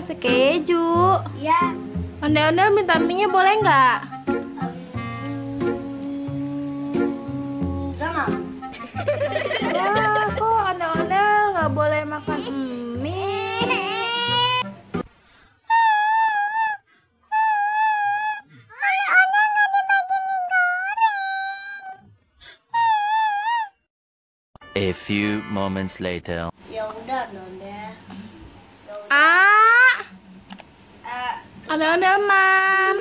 kasih keju. Iya. Ondel-ondel minta mie-nya boleh nggak? Sama. Wah, kok ondel-ondel nggak boleh makan mie? A few moments later. Ya udah Nonde. Ondel-ondel, Mam.